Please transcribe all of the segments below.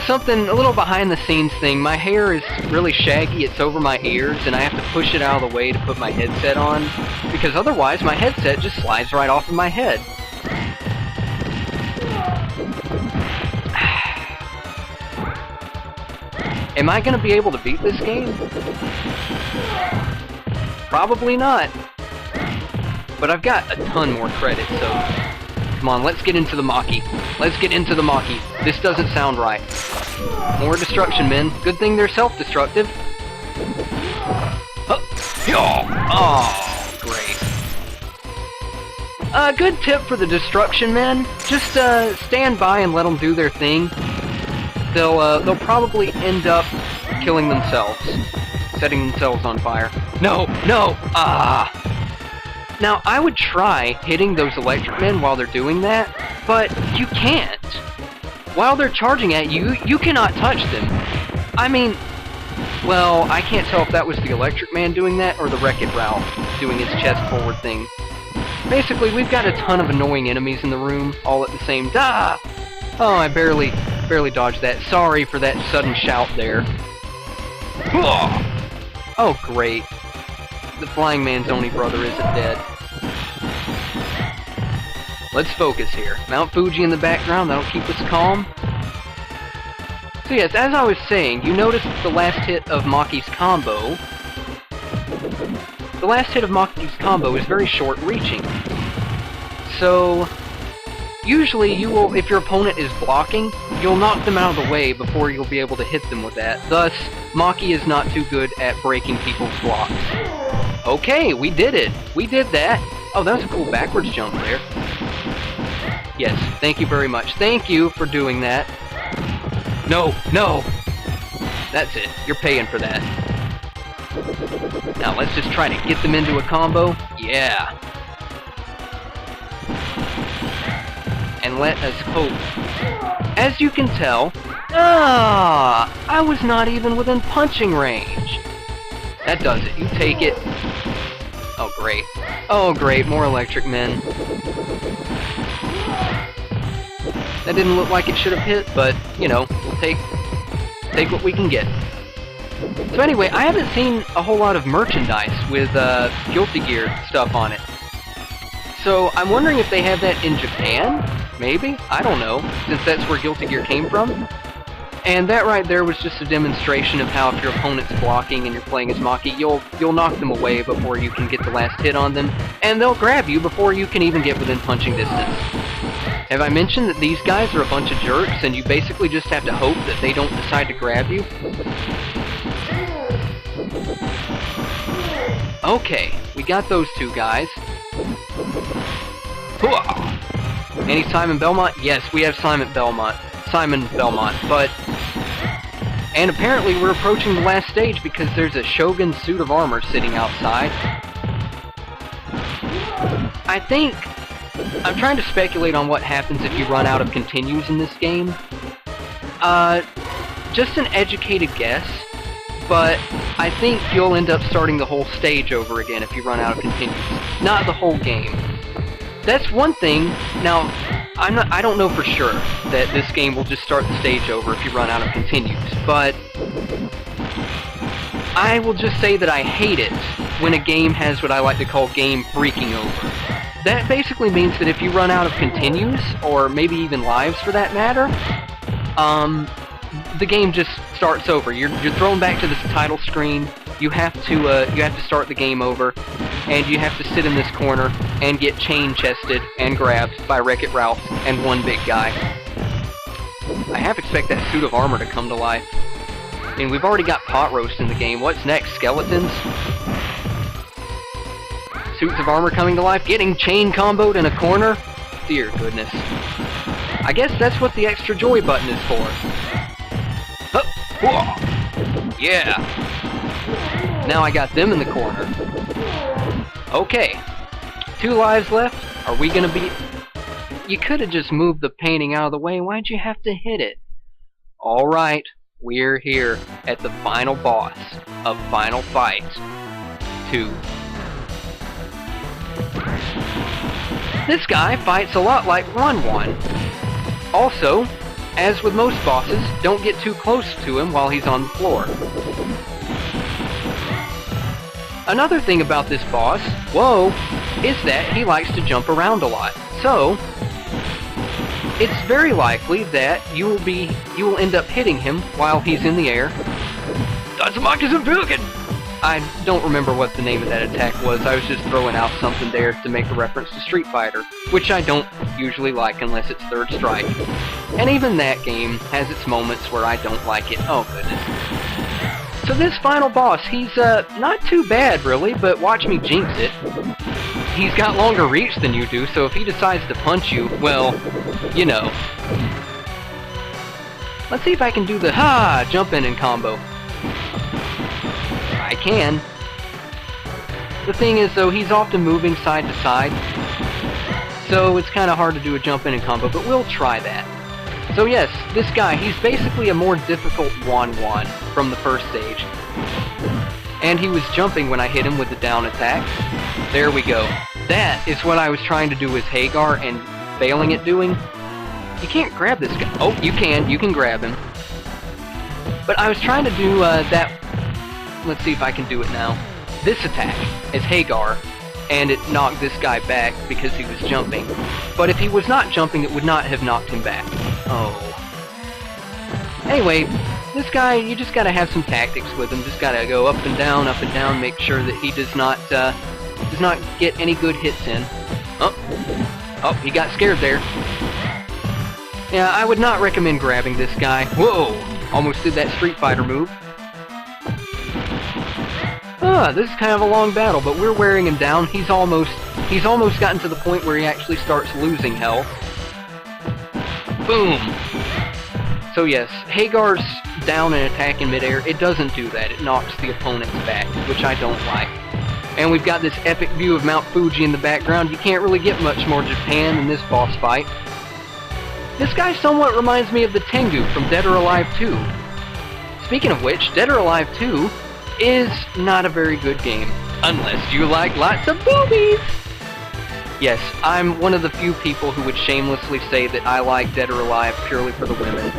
Something a little behind the scenes thing. My hair is really shaggy, it's over my ears, and I have to push it out of the way to put my headset on, because otherwise my headset just slides right off of my head. Am I gonna be able to beat this game? Probably not. But I've got a ton more credit, so... Come on, let's get into the Maki. Let's get into the Maki. This doesn't sound right. More destruction, men. Good thing they're self-destructive. Oh, great. Good tip for the destruction men. Just stand by and let them do their thing. They'll probably end up killing themselves. Setting themselves on fire. No! Now, I would try hitting those electric men while they're doing that, but you can't. While they're charging at you, you cannot touch them. I mean, well, I can't tell if that was the electric man doing that or the Wreck-It Ralph doing his chest forward thing. Basically, we've got a ton of annoying enemies in the room, all at the same time. Oh, I barely dodged that. Sorry for that sudden shout there. Oh, great. The flying man's only brother isn't dead. Let's focus here. Mount Fuji in the background, that'll keep us calm. So yes, as I was saying, you notice the last hit of Maki's combo. The last hit of Maki's combo is very short-reaching. So, usually you will, if your opponent is blocking, you'll knock them out of the way before you'll be able to hit them with that. Thus, Maki is not too good at breaking people's blocks. Okay, we did it! We did that! Oh, that was a cool backwards jump there. Yes, thank you very much. Thank you for doing that. No! That's it. You're paying for that. Now let's just try to get them into a combo. Yeah. And let us hope. As you can tell, I was not even within punching range. That does it. You take it. Oh, great. Oh, great. More electric men. That didn't look like it should have hit, but, you know, we'll take what we can get. So anyway, I haven't seen a whole lot of merchandise with Guilty Gear stuff on it. So I'm wondering if they have that in Japan? Maybe? I don't know, since that's where Guilty Gear came from. And that right there was just a demonstration of how if your opponent's blocking and you're playing as Maki, you'll knock them away before you can get the last hit on them, and they'll grab you before you can even get within punching distance. Have I mentioned that these guys are a bunch of jerks and you basically just have to hope that they don't decide to grab you? Okay, we got those two guys. Any Simon Belmont? Yes, we have Simon Belmont, but... And apparently we're approaching the last stage because there's a Shogun suit of armor sitting outside. I think... I'm trying to speculate on what happens if you run out of continues in this game. Just an educated guess, but I think you'll end up starting the whole stage over again if you run out of continues. Not the whole game. That's one thing. Now, I don't know for sure that this game will just start the stage over if you run out of continues, but I will just say that I hate it when a game has what I like to call game freaking over. That basically means that if you run out of continues, or maybe even lives for that matter, the game just starts over. You're thrown back to this title screen. You have to start the game over, and you have to sit in this corner and get chain-chested and grabbed by Wreck-It Ralph and one big guy. I half expect that suit of armor to come to life. I mean, we've already got pot roast in the game. What's next? Skeletons? Suits of armor coming to life? Getting chain comboed in a corner? Dear goodness. I guess that's what the extra joy button is for. Yeah! Now I got them in the corner. Okay. 2 lives left. Are we gonna be... You could have just moved the painting out of the way. Why'd you have to hit it? Alright. We're here at the final boss of Final Fight 2. This guy fights a lot like 1-1. Also, as with most bosses, don't get too close to him while he's on the floor. Another thing about this boss, whoa, is that he likes to jump around a lot. So, it's very likely that you will end up hitting him while he's in the air. That's Maki's Billiken! I don't remember what the name of that attack was. I was just throwing out something there to make a reference to Street Fighter, which I don't usually like unless it's Third Strike. And even that game has its moments where I don't like it. Oh, goodness. So this final boss, he's not too bad, really, but watch me jinx it. He's got longer reach than you do, so if he decides to punch you, well, you know. Let's see if I can do the jump in and combo. I can. The thing is, though, he's often moving side to side, so it's kind of hard to do a jump in and combo, but we'll try that. So yes, this guy, he's basically a more difficult 1-1 from the first stage. And he was jumping when I hit him with the down attack. There we go. That is what I was trying to do with Hagar and failing at doing. You can't grab this guy. Oh, you can grab him. But I was trying to do that. Let's see if I can do it now. This attack is Hagar, and it knocked this guy back because he was jumping. But if he was not jumping, it would not have knocked him back. Oh. Anyway, this guy, you just gotta have some tactics with him. Just gotta go up and down, make sure that he does not get any good hits in. Oh, he got scared there. Yeah, I would not recommend grabbing this guy. Whoa! Almost did that Street Fighter move. This is kind of a long battle, but we're wearing him down. He's almost gotten to the point where he actually starts losing health. Boom! So yes, Hagar's down and attack in midair. It doesn't do that. It knocks the opponents back, which I don't like. And we've got this epic view of Mount Fuji in the background. You can't really get much more Japan than this boss fight. This guy somewhat reminds me of the Tengu from Dead or Alive 2. Speaking of which, Dead or Alive 2 is not a very good game, unless you like lots of boobies! Yes, I'm one of the few people who would shamelessly say that I like Dead or Alive purely for the women.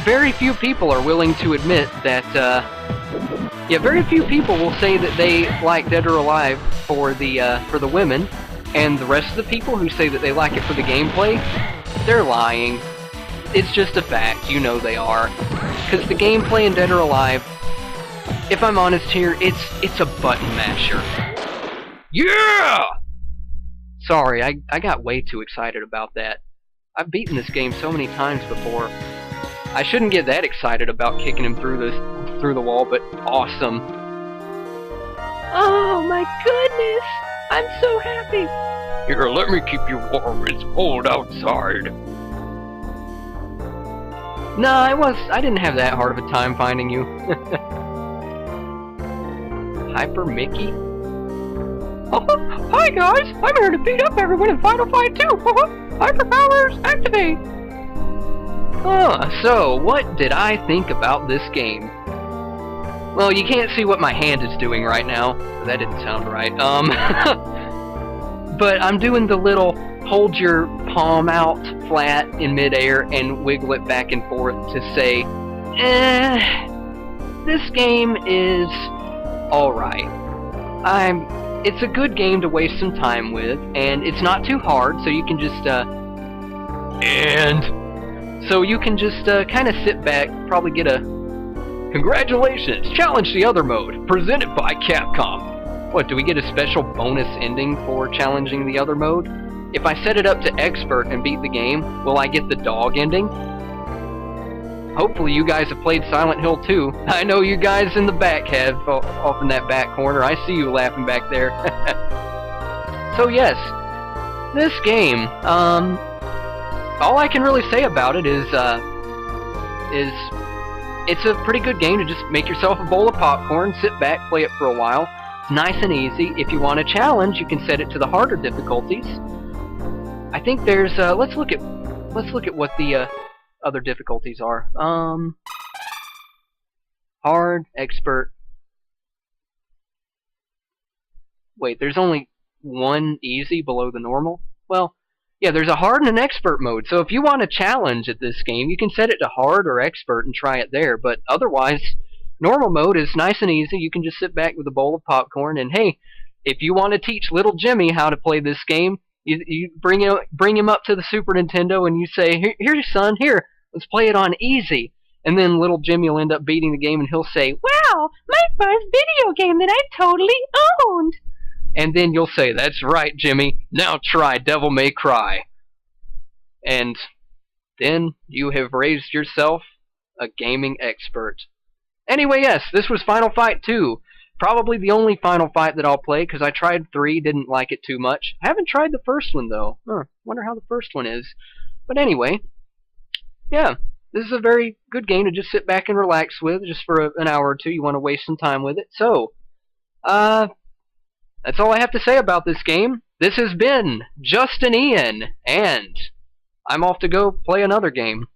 Very few people are willing to admit that, very few people will say that they like Dead or Alive for the women, and the rest of the people who say that they like it for the gameplay, they're lying. It's just a fact, you know they are. Because the gameplay in Dead or Alive, if I'm honest here, it's a button masher. Yeah! Sorry, I got way too excited about that. I've beaten this game so many times before. I shouldn't get that excited about kicking him through the wall, but awesome. Oh my goodness! I'm so happy! Here, let me keep you warm. It's cold outside. No, I didn't have that hard of a time finding you. Hyper Mickey? Oh, hi guys! I'm here to beat up everyone in Final Fight 2! Hyper powers, activate! So, what did I think about this game? Well, you can't see what my hand is doing right now. That didn't sound right. But I'm doing the little hold your palm out flat in midair and wiggle it back and forth to say, this game is alright. It's a good game to waste some time with, and it's not too hard, so you can just, kind of sit back, probably get a, congratulations, challenge the other mode, presented by Capcom. What, do we get a special bonus ending for challenging the other mode? If I set it up to expert and beat the game, will I get the dog ending? Hopefully you guys have played Silent Hill 2. I know you guys in the back have, off in that back corner. I see you laughing back there. So yes, this game, all I can really say about it is it's a pretty good game to just make yourself a bowl of popcorn, sit back, play it for a while. It's nice and easy. If you want a challenge, you can set it to the harder difficulties. I think there's let's look at what the other difficulties are. Hard, expert. Wait, there's only one easy below the normal? Well, Yeah, there's a hard and an expert mode. So if you want a challenge at this game, you can set it to hard or expert and try it there. But otherwise, normal mode is nice and easy. You can just sit back with a bowl of popcorn and hey, if you want to teach little Jimmy how to play this game, you bring him up to the Super Nintendo and you say, here, son, here, let's play it on easy. And then little Jimmy will end up beating the game and he'll say, wow, my first video game that I totally owned. And then you'll say, that's right, Jimmy, now try Devil May Cry. And then you have raised yourself a gaming expert. Anyway, yes, this was Final Fight 2. Probably the only Final Fight that I'll play, because I tried 3, didn't like it too much. I haven't tried the first one, though. Wonder how the first one is. But anyway, yeah, this is a very good game to just sit back and relax with, just for an hour or two. You want to waste some time with it. So, that's all I have to say about this game. This has been Justin Ian, and I'm off to go play another game.